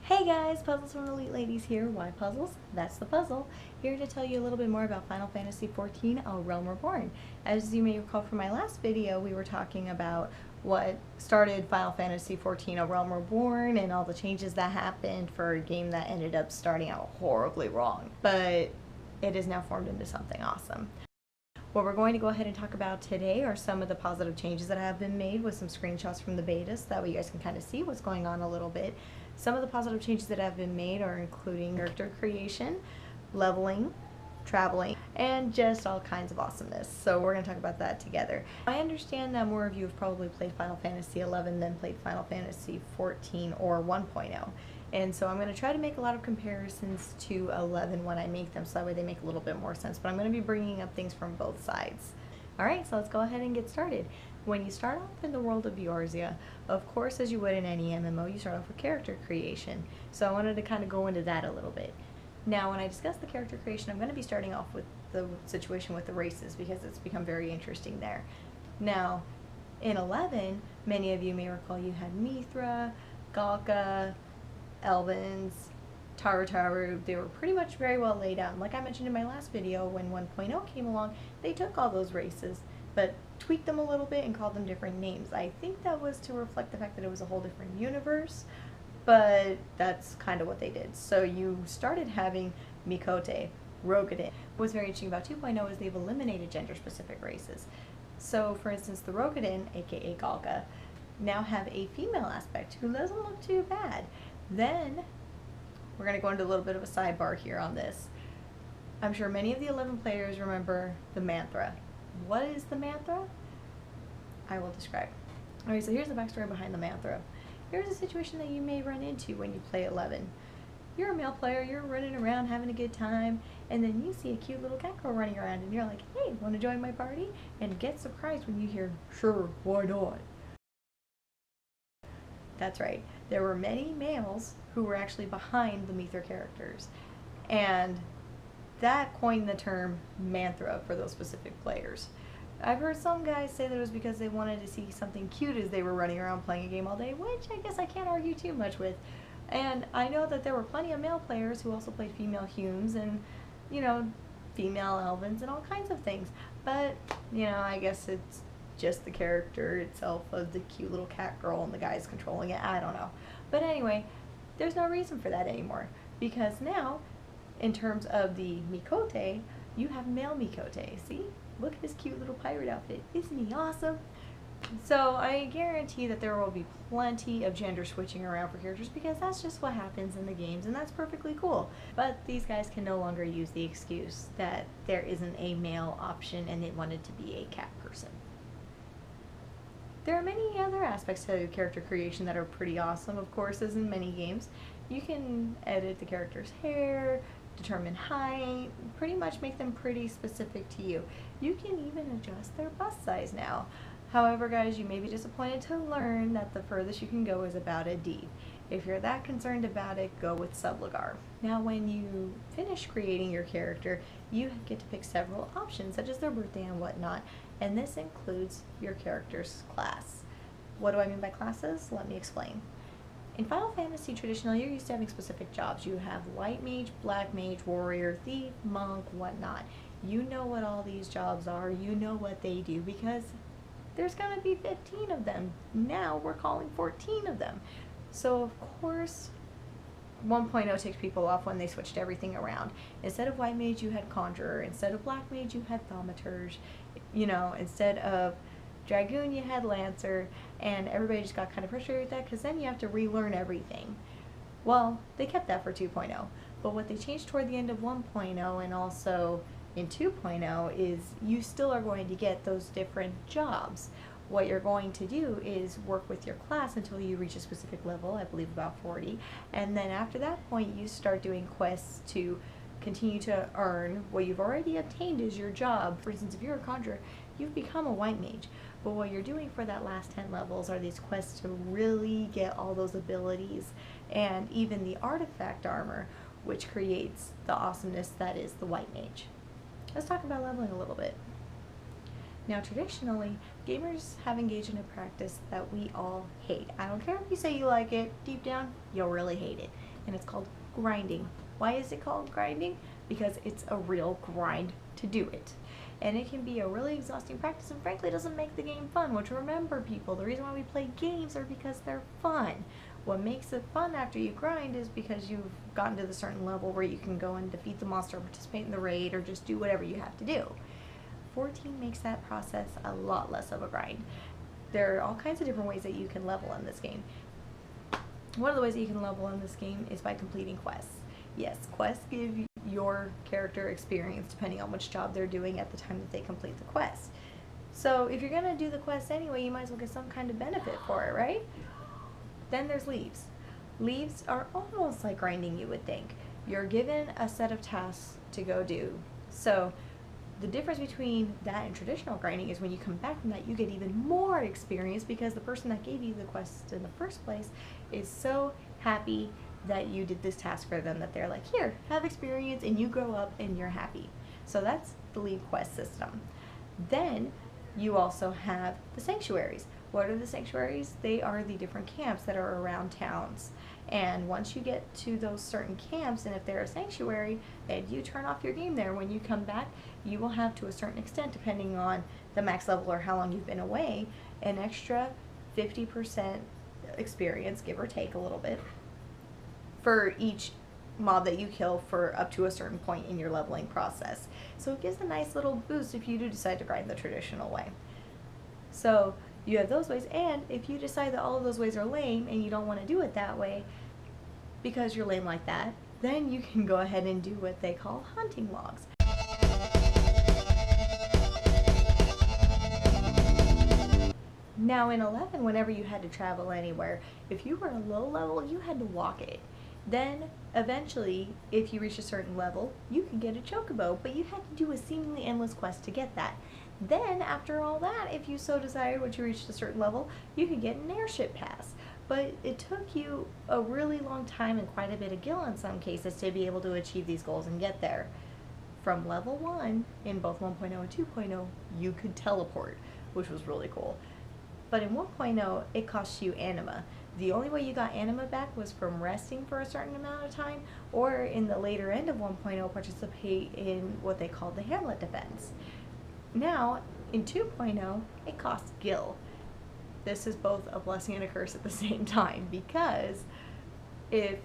Hey guys, Puzzles from Elite Ladies here. Why puzzles? That's the puzzle. Here to tell you a little bit more about Final Fantasy XIV, Realm Reborn. As you may recall from my last video, we were talking about what started Final Fantasy XIV, Realm Reborn, and all the changes that happened for a game that ended up starting out horribly wrong. But it is now formed into something awesome. What we're going to go ahead and talk about today are some of the positive changes that have been made with some screenshots from the betas, that way you guys can kind of see what's going on a little bit. Some of the positive changes that have been made are including character creation, leveling, traveling, and just all kinds of awesomeness. So we're going to talk about that together. I understand that more of you have probably played Final Fantasy XI than played Final Fantasy XIV or 1.0. And so I'm going to try to make a lot of comparisons to 11 when I make them, so that way they make a little bit more sense. But I'm going to be bringing up things from both sides. Alright, so let's go ahead and get started. When you start off in the world of Eorzea, of course, as you would in any MMO, you start off with character creation. So I wanted to kind of go into that a little bit. Now, when I discuss the character creation, I'm going to be starting off with the situation with the races, because it's become very interesting there. Now, in 11, many of you may recall you had Mithra, Galka, Elvins, Taru. They were pretty much very well laid out. And like I mentioned in my last video, when 1.0 came along, they took all those races, but tweaked them a little bit and called them different names. I think that was to reflect the fact that it was a whole different universe, but that's kind of what they did. So you started having Mikote, Rogadin. What's very interesting about 2.0 is they've eliminated gender-specific races. So, for instance, the Rogadin, aka Galka, now have a female aspect who doesn't look too bad. Then, we're going to go into a little bit of a sidebar here on this. I'm sure many of the 11 players remember the Mantra. What is the Mantra? I will describe. Alright, so here's the backstory behind the Mantra. Here's a situation that you may run into when you play 11. You're a male player, you're running around having a good time, and then you see a cute little cat girl running around, and you're like, hey, want to join my party? And get surprised when you hear, sure, why not? That's right. There were many males who were actually behind the Mithra characters. And that coined the term Mantra for those specific players. I've heard some guys say that it was because they wanted to see something cute as they were running around playing a game all day, which I guess I can't argue too much with. And I know that there were plenty of male players who also played female Humes and, you know, female Elvins and all kinds of things. But, you know, I guess it's just the character itself of the cute little cat girl and the guys controlling it. I don't know. But anyway, there's no reason for that anymore, because now, in terms of the Mikote, you have male Mikote. See? Look at his cute little pirate outfit. Isn't he awesome? So I guarantee that there will be plenty of gender switching around for characters, because that's just what happens in the games, and that's perfectly cool. But these guys can no longer use the excuse that there isn't a male option and they wanted to be a cat person. There are many other aspects to character creation that are pretty awesome, of course, as in many games. You can edit the character's hair, determine height, pretty much make them pretty specific to you. You can even adjust their bust size now. However, guys, you may be disappointed to learn that the furthest you can go is about a D. If you're that concerned about it, go with Subligar. Now, when you finish creating your character, you get to pick several options, such as their birthday and whatnot, and this includes your character's class. What do I mean by classes? Let me explain. In Final Fantasy, traditionally, you're used to having specific jobs. You have White Mage, Black Mage, Warrior, Thief, Monk, whatnot. You know what all these jobs are. You know what they do, because there's going to be 15 of them. Now we're calling 14 of them. So, of course, 1.0 takes people off when they switched everything around. Instead of White Mage, you had Conjurer. Instead of Black Mage, you had Thaumaturge. You know, instead of Dragoon, you had Lancer, and everybody just got kind of frustrated with that, because then you have to relearn everything. Well, they kept that for 2.0, but what they changed toward the end of 1.0 and also in 2.0 is you still are going to get those different jobs. What you're going to do is work with your class until you reach a specific level, I believe about 40, and then after that point you start doing quests to continue to earn what you've already obtained as your job. For instance, if you're a conjurer, you've become a White Mage, but what you're doing for that last 10 levels are these quests to really get all those abilities and even the artifact armor, which creates the awesomeness that is the White Mage. Let's talk about leveling a little bit. Now, traditionally, gamers have engaged in a practice that we all hate. I don't care if you say you like it, deep down, you'll really hate it. and it's called grinding. Why is it called grinding? Because it's a real grind to do it. And it can be a really exhausting practice, and frankly doesn't make the game fun, which, remember people, the reason why we play games are because they're fun. What makes it fun after you grind is because you've gotten to the certain level where you can go and defeat the monster, participate in the raid, or just do whatever you have to do. 14 makes that process a lot less of a grind. There are all kinds of different ways that you can level in this game. One of the ways that you can level in this game is by completing quests. Yes, quests give your character experience depending on which job they're doing at the time that they complete the quest. So if you're going to do the quest anyway, you might as well get some kind of benefit for it, right? Then there's leaves. Leaves are almost like grinding, you would think. You're given a set of tasks to go do. So the difference between that and traditional grinding is when you come back from that, you get even more experience because the person that gave you the quest in the first place is so happy that you did this task for them that they're like, here, have experience, and you grow up and you're happy. So that's the leave quest system. Then you also have the sanctuaries. What are the sanctuaries? They are the different camps that are around towns. And once you get to those certain camps, and if they're a sanctuary, and you turn off your game there, when you come back, you will have, to a certain extent, depending on the max level or how long you've been away, an extra 50% experience, give or take a little bit, for each mob that you kill for up to a certain point in your leveling process. So it gives a nice little boost if you do decide to grind the traditional way. So you have those ways, and if you decide that all of those ways are lame and you don't want to do it that way because you're lame like that, then you can go ahead and do what they call hunting logs. Now in 11, whenever you had to travel anywhere, if you were a low level, you had to walk it. Then eventually, if you reached a certain level, you could get a chocobo, but you had to do a seemingly endless quest to get that. Then after all that, if you so desired, once you reached a certain level, you could get an airship pass. But it took you a really long time and quite a bit of gil in some cases to be able to achieve these goals and get there. From level 1, in both 1.0 and 2.0, you could teleport, which was really cool. But in 1.0, it cost you anima. The only way you got anima back was from resting for a certain amount of time, or in the later end of 1.0, participate in what they called the Hamlet defense. Now, in 2.0, it costs gil. This is both a blessing and a curse at the same time, because if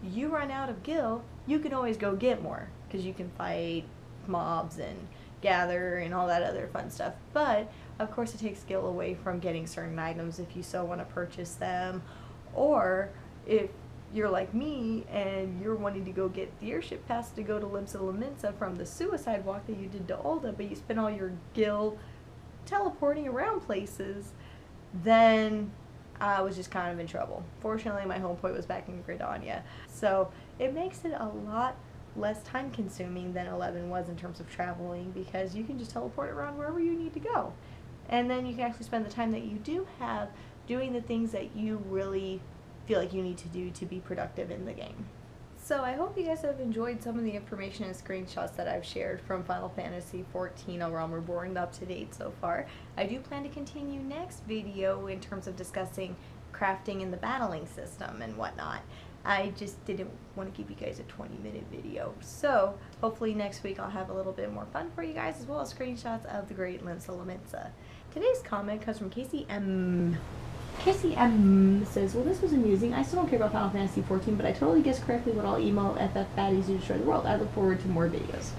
you run out of gil, you can always go get more, because you can fight mobs and gather and all that other fun stuff. But of course it takes skill away from getting certain items if you so want to purchase them, or if you're like me and you're wanting to go get the airship pass to go to Limsa Laminsa from the suicide walk that you did to Ulda, but you spent all your gil teleporting around places, then I was just kind of in trouble. Fortunately, my home point was back in Gridania, so it makes it a lot less time consuming than 11 was in terms of traveling, because you can just teleport around wherever you need to go. And then you can actually spend the time that you do have doing the things that you really feel like you need to do to be productive in the game. So I hope you guys have enjoyed some of the information and screenshots that I've shared from Final Fantasy XIV, A Realm Reborn, up to date so far. I do plan to continue next video in terms of discussing crafting and the battling system and whatnot. I just didn't want to give you guys a 20-minute video. So hopefully next week I'll have a little bit more fun for you guys, as well as screenshots of the great Limsa Laminsa. Today's comment comes from Casey M. Casey M says, well, this was amusing. I still don't care about Final Fantasy XIV, but I totally guessed correctly what all emo FF baddies do to destroy the world. I look forward to more videos.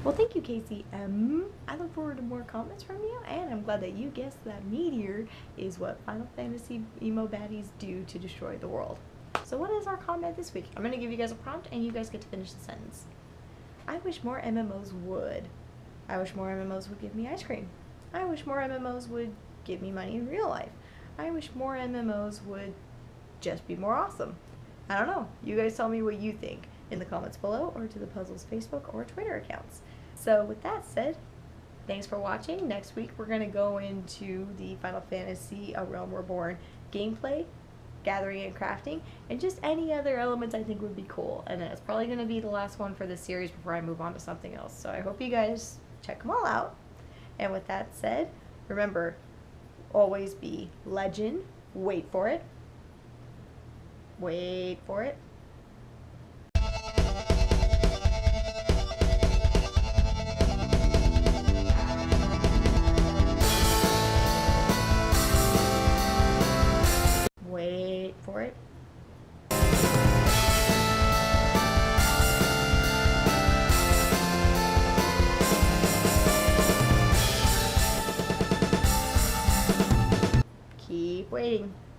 Well, thank you, Casey M. I look forward to more comments from you, and I'm glad that you guessed that meteor is what Final Fantasy emo baddies do to destroy the world. So what is our comment this week? I'm going to give you guys a prompt, and you guys get to finish the sentence. I wish more MMOs would. I wish more MMOs would give me ice cream. I wish more MMOs would give me money in real life. I wish more MMOs would just be more awesome. I don't know. You guys tell me what you think in the comments below, or to the Puzzles Facebook or Twitter accounts. So with that said, thanks for watching. Next week we're going to go into the Final Fantasy A Realm Reborn gameplay, gathering and crafting, and just any other elements I think would be cool. And then it's probably going to be the last one for the series before I move on to something else. So I hope you guys check them all out. And with that said, remember, always be legend. Wait for it. Wait for it. exciting.